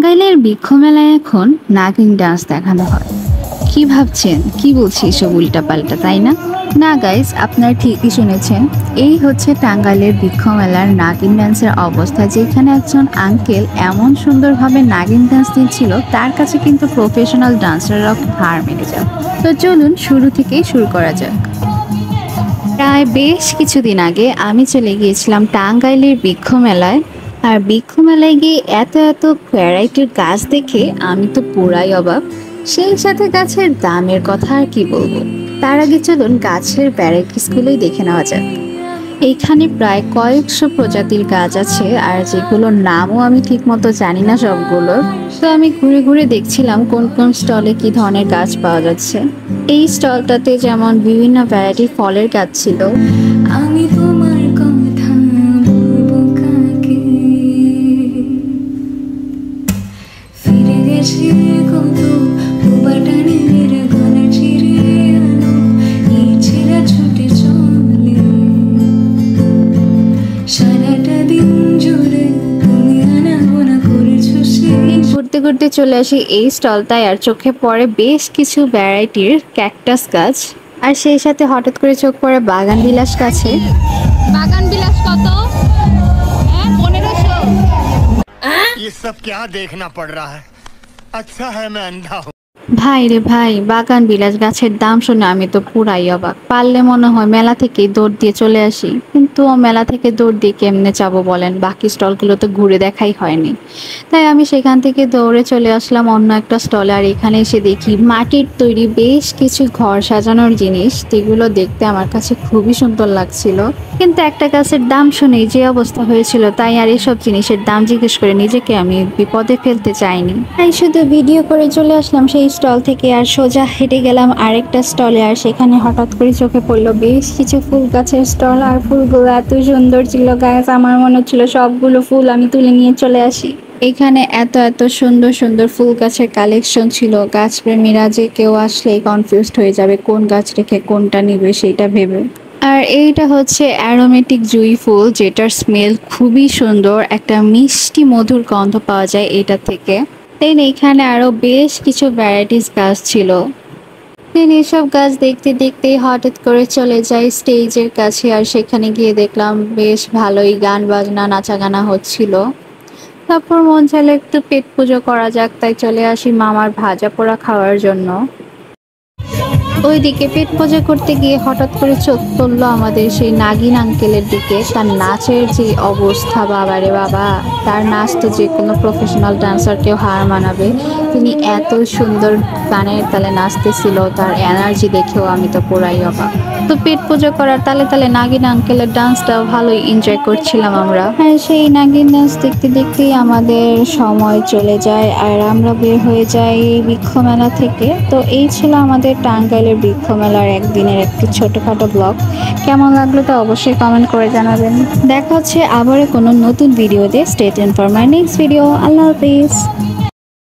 টাঙ্গাইলের বৃক্ষ মেলায় এখন নাগিন ডান্স দেখানো হয়। কি ভাবছেন, কি বলছি এসব উল্টাপাল্টা, তাই না? না গাইস, আপনারা ঠিকই শুনেছেন। এই হচ্ছে টাঙ্গাইলের বৃক্ষ মেলার নাগিন ডান্সের অবস্থা, যেখানে একজন আঙ্কেল এমন সুন্দরভাবে নাগিন ডান্স দিচ্ছিল, তার কাছে কিন্তু প্রফেশনাল ডান্সাররাও হার মেনে যায়। তো চলুন শুরু থেকেই শুরু করা যাক। প্রায় বেশ কিছুদিন আগে আমি চলে গিয়েছিলাম টাঙ্গাইলের বৃক্ষ মেলায়। আর বৃক্ষ মেলায় গিয়ে এত এত ভ্যারাইটির গাছ দেখে আমি তো পুরাই অবাক। সেই সাথে গাছের দামের কথা আর কি বলবো। তার আগে চলুন গাছের ভ্যারাইটিসগুলোই দেখে নেওয়া যাক। এইখানে প্রায় কয়েকশো প্রজাতির গাছ আছে, আর যেগুলোর নামও আমি ঠিক মতো জানি না সবগুলোর। তো আমি ঘুরে ঘুরে দেখছিলাম কোন কোন স্টলে কি ধরনের গাছ পাওয়া যাচ্ছে। এই স্টলটাতে যেমন বিভিন্ন ভ্যারাইটির ফলের গাছ ছিল। আমি তোমার কথা বলবো কাকে, ফিরে গেছি কত বাটানের গলা চিরে আলো, এই ছেঁড়া ছুটে চলে সারাটা দিন জুড়ে তুমি আনাগোনা করেছো। ঘুরতে ঘুরতে চলে আসি এই স্টলটায়, আর চোখে পড়ে বেশ কিছু ভ্যারাইটির ক্যাকটাস গাছ। আর সেই সাথে হঠাৎ করে চোখ পড়ে বাগান বিলাস গাছে। বাগান বিলাস কত? 1500। ये सब क्या देखना पड़ रहा है? अच्छा है मैं अंधा हूँ। ভাই রে ভাই, বাগান বিলাস গাছের দাম শুনে আমি তো পুরাই অবাক। পারলে মনে হয় মেলা থেকে দৌড় দিয়ে চলে আসি, কিন্তু মেলা থেকে দৌড় দিয়ে কেমনে যাবো বলেন, বাকি স্টলগুলো তো ঘুরে দেখাই হয়নি। তাই আমি সেখান থেকে দৌড়ে চলে আসলাম অন্য একটা স্টলে। আর এখানে এসে দেখি মাটির তৈরি বেশ কিছু ঘর সাজানোর জিনিস, যেগুলো দেখতে আমার কাছে খুবই সুন্দর লাগছিল। কিন্তু একটা গাছের দাম শুনেই যে অবস্থা হয়েছিল, তাই আর এসব জিনিসের দাম জিজ্ঞেস করে নিজেকে আমি বিপদে ফেলতে চাইনি। তাই শুধু ভিডিও করে চলে আসলাম সেই স্টল থেকে, আর সোজা হেঁটে গেলাম আরেকটা স্টলে। আর সেখানে হঠাৎ করে চোখে পড়লো বেশ কিছু ফুল গাছের স্টল। আর ফুলগুলো এত সুন্দর ছিল গাছ, আমার মনে হচ্ছিল সবগুলো ফুল আমি তুলে নিয়ে চলে আসি। এখানে এত এত সুন্দর সুন্দর ফুল গাছের কালেকশন ছিল, গাছ প্রেমীরা যে কেউ আসলেই কনফিউজড হয়ে যাবে কোন গাছ রেখে কোনটা নিবে সেইটা ভেবে। আর এইটা হচ্ছে অ্যারোমেটিক জুঁই ফুল, যেটার স্মেল খুবই সুন্দর, একটা মিষ্টি মধুর গন্ধ পাওয়া যায় এটা থেকে। দেন এখানে আরো বেশ কিছু ভ্যারাইটিস গাছ ছিল। দেন এসব গাছ দেখতে দেখতে হঠাৎ করে চলে যাই স্টেজের কাছে। আর সেখানে গিয়ে দেখলাম বেশ ভালোই গান বাজনা নাচা গানা হচ্ছিল। তারপর মন চাইলো একটু পেট পুজো করা যাক, তাই চলে আসি মামার ভাজা পোড়া খাওয়ার জন্য। ওইদিকে পেট পূজা করতে গিয়ে হঠাৎ করে চোখ পড়লো আমাদের সেই নাগিন আঙ্কেলের দিকে। তার নাচের যে অবস্থা, বাবারে বাবা, তার নাচ তো যে কোনো প্রফেশনাল ডান্সারকেও হার মানাবে। তিনি এত সুন্দর গানের তালে নাচতেছিল, তার এনার্জি দেখেও আমি তো পুরাই অবাক। তো পেট পুজো করার তালে তালে নাগিন আঙ্কেলের ডান্সটাও ভালোই এনজয় করছিলাম আমরা। হ্যাঁ, সেই নাগিন ডান্স দেখতে দেখতেই আমাদের সময় চলে যায়, আর আমরা বের হয়ে যাই বৃক্ষ মেলা থেকে। তো এই ছিল আমাদের টাঙ্গাইলের বৃক্ষ মেলার একদিনের একটি ছোটখাটো ব্লগ। কেমন লাগলো তা অবশ্যই কমেন্ট করে জানাবেন। দেখা হচ্ছে আবার কোনো নতুন ভিডিওতে। Stay tuned for my next video. Allah Hafiz.